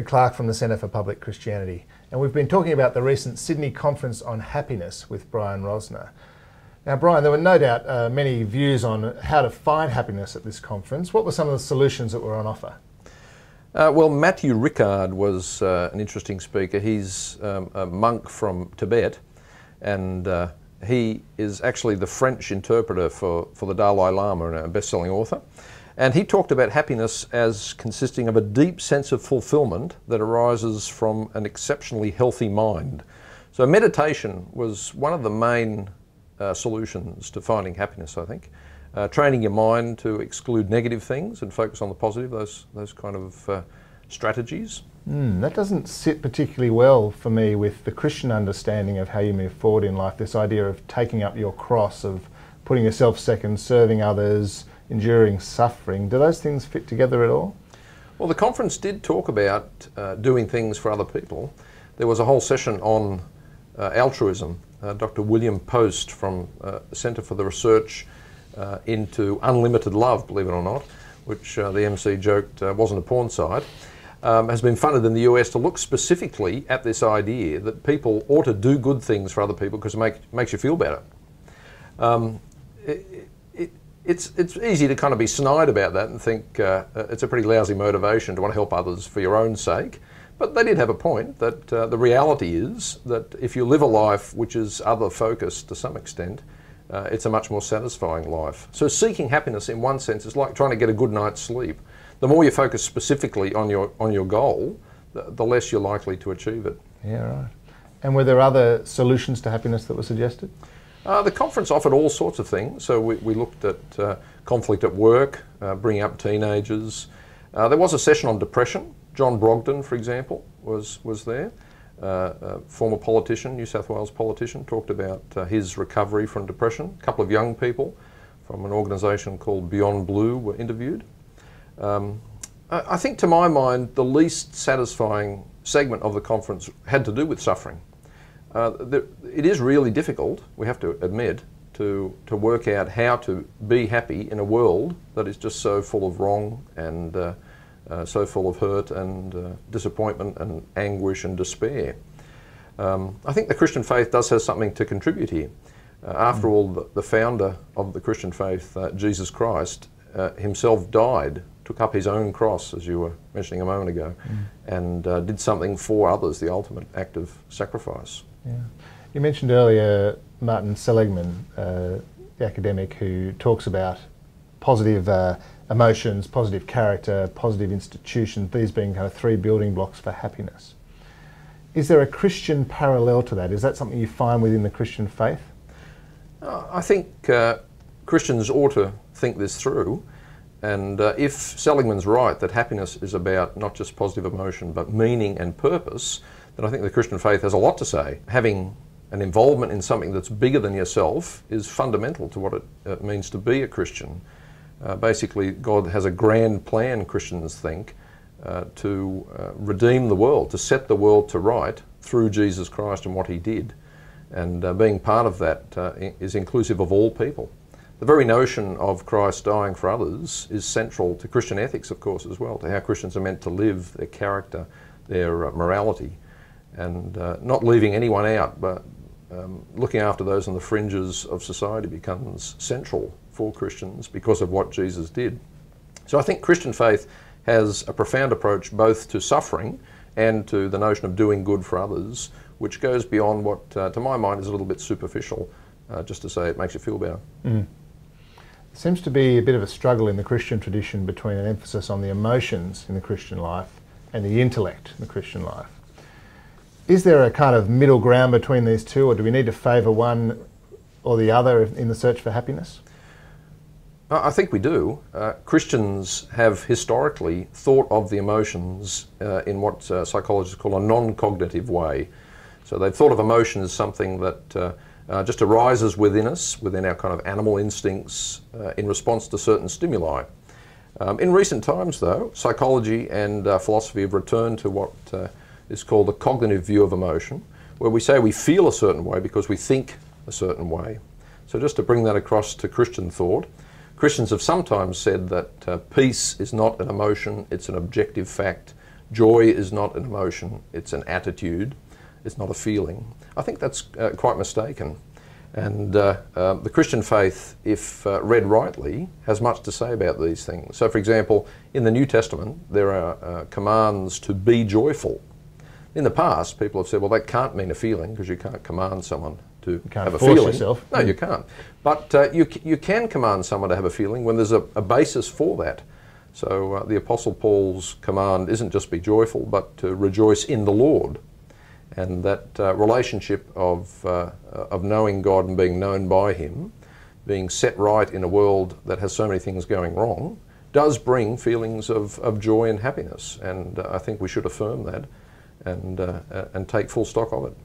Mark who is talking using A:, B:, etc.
A: Fred Clark from the Centre for Public Christianity, and we've been talking about the recent Sydney Conference on Happiness with Brian Rosner. Now Brian, there were no doubt many views on how to find happiness at this conference. What were some of the solutions that were on offer?
B: Well, Matthew Ricard was an interesting speaker. He's a monk from Tibet, and he is actually the French interpreter for the Dalai Lama and a best-selling author. And he talked about happiness as consisting of a deep sense of fulfillment that arises from an exceptionally healthy mind. So meditation was one of the main solutions to finding happiness, I think. Training your mind to exclude negative things and focus on the positive, those kind of strategies.
A: That doesn't sit particularly well for me with the Christian understanding of how you move forward in life, this idea of taking up your cross, of putting yourself second, serving others, enduring suffering. Do those things fit together at all?
B: Well, the conference did talk about doing things for other people. There was a whole session on altruism. Dr. William Post from Centre for the Research into Unlimited Love, believe it or not, which the MC joked wasn't a porn site, has been funded in the US to look specifically at this idea that people ought to do good things for other people because it makes you feel better. It's easy to kind of be snide about that and think it's a pretty lousy motivation to want to help others for your own sake. But they did have a point that the reality is that if you live a life which is other-focused to some extent, it's a much more satisfying life. So seeking happiness in one sense is like trying to get a good night's sleep. The more you focus specifically on your goal, the less you're likely to achieve it.
A: Yeah, right. And were there other solutions to happiness that were suggested?
B: The conference offered all sorts of things. So we looked at conflict at work, bringing up teenagers. There was a session on depression. John Brogden, for example, was there. A former politician, New South Wales politician, talked about his recovery from depression. A couple of young people from an organisation called Beyond Blue were interviewed. I think, to my mind, the least satisfying segment of the conference had to do with suffering. It is really difficult, we have to admit, to work out how to be happy in a world that is just so full of wrong and so full of hurt and disappointment and anguish and despair. I think the Christian faith does have something to contribute here. After all, the founder of the Christian faith, Jesus Christ, himself died, took up his own cross, as you were mentioning a moment ago, and did something for others, the ultimate act of sacrifice.
A: Yeah. You mentioned earlier Martin Seligman, the academic who talks about positive emotions, positive character, positive institutions, these being kind of three building blocks for happiness. Is there a Christian parallel to that? Is that something you find within the Christian faith?
B: I think Christians ought to think this through, and if Seligman's right that happiness is about not just positive emotion but meaning and purpose, then I think the Christian faith has a lot to say. Having an involvement in something that's bigger than yourself is fundamental to what it means to be a Christian. Basically, God has a grand plan, Christians think, to redeem the world, to set the world to right through Jesus Christ and what he did. And being part of that is inclusive of all people. The very notion of Christ dying for others is central to Christian ethics, of course, as well, to how Christians are meant to live, their character, their morality, and not leaving anyone out, but looking after those on the fringes of society becomes central for Christians because of what Jesus did. So I think Christian faith has a profound approach both to suffering and to the notion of doing good for others, which goes beyond what, to my mind, is a little bit superficial, just to say it makes you feel better.
A: There seems to be a bit of a struggle in the Christian tradition between an emphasis on the emotions in the Christian life and the intellect in the Christian life. Is there a kind of middle ground between these two, or do we need to favour one or the other in the search for happiness?
B: I think we do. Christians have historically thought of the emotions in what psychologists call a non-cognitive way. So they've thought of emotion as something that just arises within us, within our kind of animal instincts in response to certain stimuli. In recent times, though, psychology and philosophy have returned to what is called the cognitive view of emotion, where we say we feel a certain way because we think a certain way. So just to bring that across to Christian thought, Christians have sometimes said that peace is not an emotion, it's an objective fact. joy is not an emotion, it's an attitude, it's not a feeling. I think that's quite mistaken. And the Christian faith, if read rightly, has much to say about these things. So, for example, in the New Testament, there are commands to be joyful. In the past, people have said, well, that can't mean a feeling because you can't command someone to have a feeling.
A: Yourself.
B: No, you can't. But you can command someone to have a feeling when there's a basis for that. So the Apostle Paul's command isn't just be joyful, but to rejoice in the Lord. And that relationship of knowing God and being known by Him, being set right in a world that has so many things going wrong, does bring feelings of joy and happiness. And I think we should affirm that and take full stock of it.